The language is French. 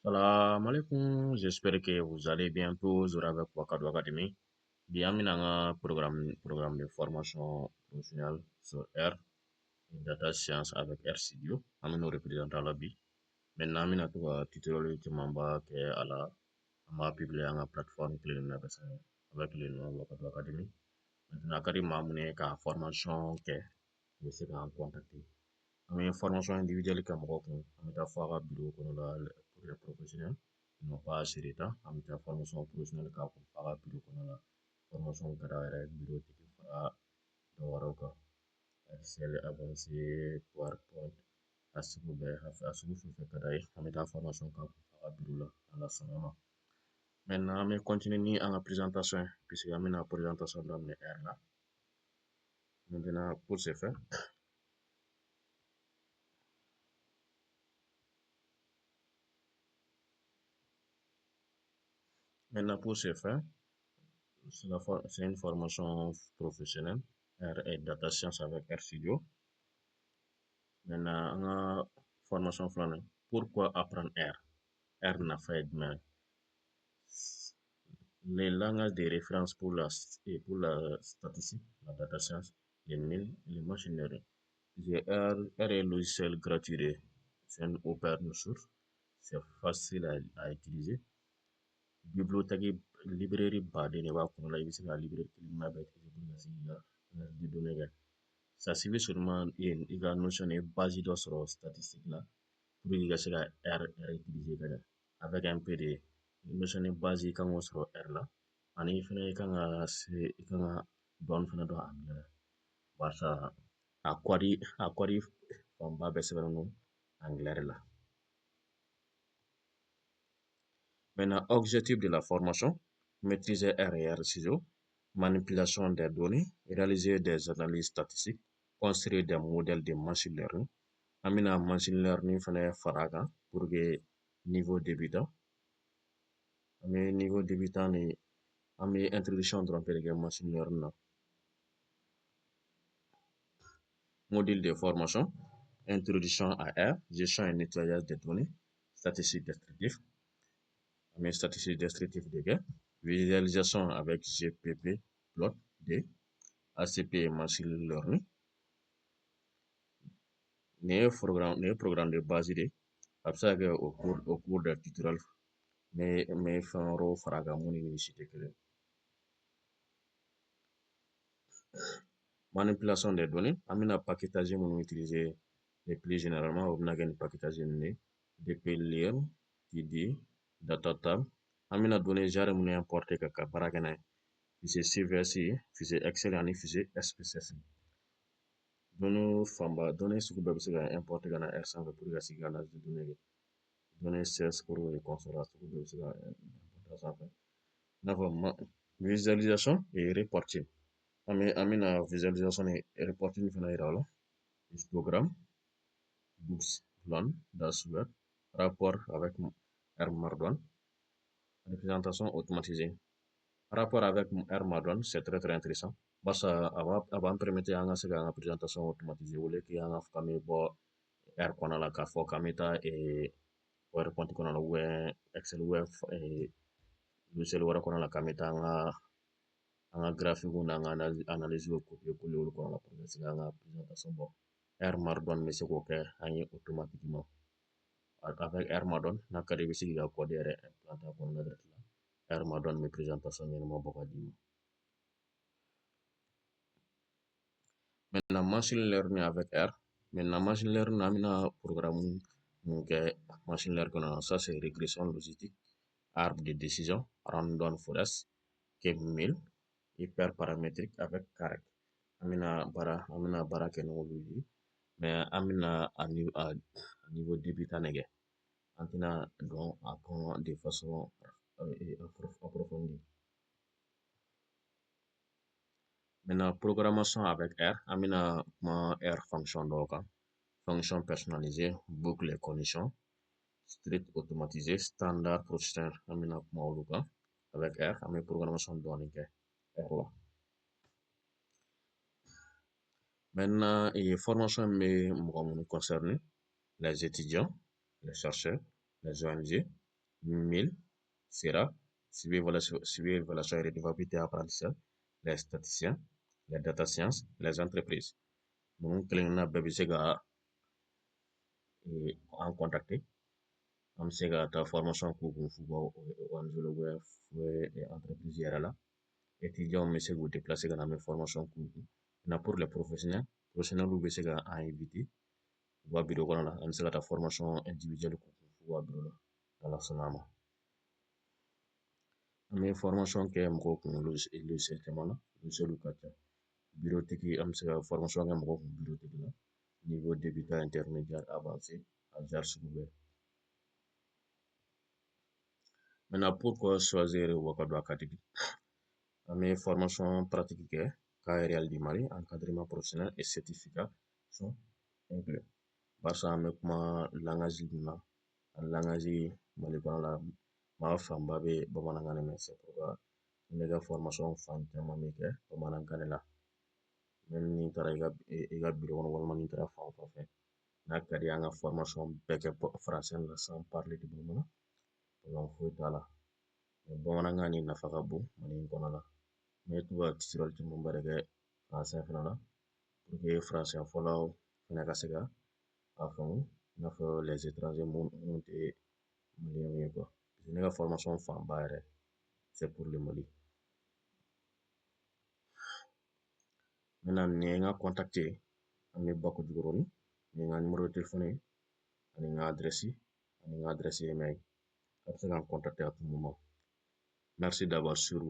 Salam alaikum, j'espère que vous allez bien tous avec Wakadou Academy. Bienvenue dans un programme de formation professionnelle sur R, Data Science avec R Studio. Nous nous représentons la vie. Maintenant, nous avons un tutoriel qui m'a publié sur la plateforme avec le nom Wakadou Academy. Maintenant, Academy m'a amené à formation que vous serez en contact. Ami formation individuelle ka mɔgɔ kun an bɛ taa fɔ a ka biro kɔnɔ la pour les professionnels ils n'ont pas assez de temps an bɛ taa formation professionnelle k'a kun f'a ka biro kɔnɔ la formation ka d'a yɛrɛ biro tigi fara dɔ wɛrɛw kan Excel avancé PowerPoint a sugu bɛɛ a sugu fɛn fɛn ka d'a ye an bɛ taa formation k'a kun f'a ka biro la ala sɔnna ma maintenant an bɛ continuer ni an ka présentation ye puisque an bɛna présentation daminɛ heure la maintenant pour ce faire maintenant pour ce faire c'est une formation professionnelle, R et Data Science avec R Studio. Maintenant, la formation flânée. Pourquoi apprendre R? R n'a fait de les langages de référence pour la statistique, la data science, les mines et les machine learning. R est logiciel gratuit, c'est un open source, c'est facile à utiliser. Bibliothèque librairie baden de b'a kɔnɔ la i bɛ se ka librairie kelen bɛɛ utiliser pour ka se k'i ka analyse de données kɛ ça suffit seulement i ka notion de base dɔ sɔrɔ statistique la pour que i ka se ka R utiliser ka ɲɛ avec un peu de notion de base i kan k'o sɔrɔ R la ani fɛnɛ i kan ka dɔɔni fɛnɛ dɔn anglais la barisa a kɔri fanba bɛɛ sɛbɛnnen don anglais de la. Maintenant, objectif de la formation, maîtriser R et R ciseaux, manipulation des données, réaliser des analyses statistiques, construire des modèles de machine learning. An bɛna machine learning fɛnɛ fara a kan pour que niveau débutant. An bɛ niveau débutant ni an bɛ introduction dɔrɔn de kɛ machine learning na. Module de formation, introduction à R, gestion et nettoyage des données, statistiques descriptives. An bɛ statistique descriptive de kɛ. Visualisation avec GPP, plot, D, ACP et machine learning. Nin ye programme de base de ye a bɛ se ka kɛ au cours de tutoriel n bɛ fɛn wɛrɛw fara a kan mun ni si tɛ kelen ye. Manipulation des données an bɛna paquetage minnu utiliser le plus généralement o bɛna kɛ nin paquetage ninnu ye dplyr, td, datatab an bɛna données genre minnu importer ka baara kɛ n'a ye fichier CVS fichier Excel ani fichier SPSS. Données sugu bɛɛ bɛ se ka importer ka na R sanfɛ pour ka se k'i ka analyse de données kɛ. Données CSV et consorts sugu bɛɛ bɛ se ka importer a sanfɛ. I n'a fɔ visualisation et reporting. An bɛna visualisation ni reporting fɛnɛ yira o la. Histogramme, books, plan, dashboard, rapport avec R Markdown, représentation automatisée. Rapport avec R Markdown, c'est très intéressant. Barisa a b'an permettre an ka se k'an ka présentation automatiser au lieu que an ka fɔ k'an bɛ bɔ R kɔnɔ la k'a fɔ k'an bɛ taa PowerPoint kɔnɔ la Excel logiciel wɛrɛ kɔnɔ la k'an bɛ taa an ka graphique n'an ka analyse copier coller olu kɔnɔ la pour que se k'an ka présentation bɔ. R Markdown bɛ se k'o kɛ an ye automatiquement. Avec R Markdown n'a ka d'i ye i bɛ se k'i ka code yɛrɛ implanter a kɔnɔna direct la. R Markdown bɛ présentation ɲɛnama bɔ ka d'i ma. Maintenant, machine learning avec R. Maintenant, machine learning, an bɛna programme mun kɛ machine learning kɔnɔ ça c'est régression logistique, arbre de décision, random forest, k-mean, hyperparamétrique avec Carreg. An bɛna baara kɛ n'olu ye mais an bɛna a niveau débutant de kɛ. An tɛna dɔn a kɔnɔ de façon approfondie. Maintenant, programmation avec R, an bɛna kuma R fonction dɔw kan. Fonction personnalisée, boucle et conditions, script automatisé, standard procedure, an bɛna kuma olu kan. Avec R, an bɛ programmation dɔɔni kɛ R la. Maintenant, formation bɛ mɔgɔ minnu concerné, les étudiants, les chercheurs, les ONG, 1000 sera suivi évaluation et redevabilité apprentissage, les statisticiens, les data science, les entreprises. Nous kelen bɛɛ bɛ se ka an contacter. An bɛ se ka taa formation k'u kun f'u ka ONG entreprise yɛrɛ la. Étudiants bɛ se k'u déplacer ka na an bɛ formation k'u kun. Maintenant pour les professionnels bɛ se ka an inviter u ka bureau kɔnɔ la. An bɛ se ka taa formation individuelle k'u kun f'u ka bureau la n'Ala sɔnn'a ma. An bɛ formation kɛ mɔgɔw kun logiciel caman na, logiciel ka ca. Bureautique an bɛ se ka formation kɛ mɔgɔw kun bureautique la. Niveau débutant, intermédiaire, avancé, a genre sugu bɛɛ. Maintenant pourquoi choisir Ouagadougou Academy? An bɛ formation pratique kɛ, cas réel du Mali, encadrement professionnel et certification inclus. Barisa an bɛ kuma langage min na, a langage Mali kɔnɔ la, maa fanba bɛ bamanankan de mɛn. C'est pourquoi ne ka formation fan caman bɛ kɛ bamanankan de la. Même ni taara i ka bureau kɔnɔ walima ni taara fan o fan fɛ, n'a ka di an ka formation bɛɛ kɛ français la sans parler de bamanan, foyi t'a la. Bamanankan ni nafa ka bon Mali in kɔnɔ la. Ne to ka tutoriel caman ba de kɛ français fana la, pour que français fɔlaw fana ka se ka a faamu, i n'a fɔ les étrangers minnu tɛ maliyɛnw ye quoi. Ne ka formation fanba yɛrɛ c'est pour le Mali. Maintenant ni n ka contacter an bɛ Baku Jikɔrɔni, ni n ka numéro de téléphone ye, ani n ka adresse email. A bɛ se k'an contacter à tout moment. Merci d'avoir suivi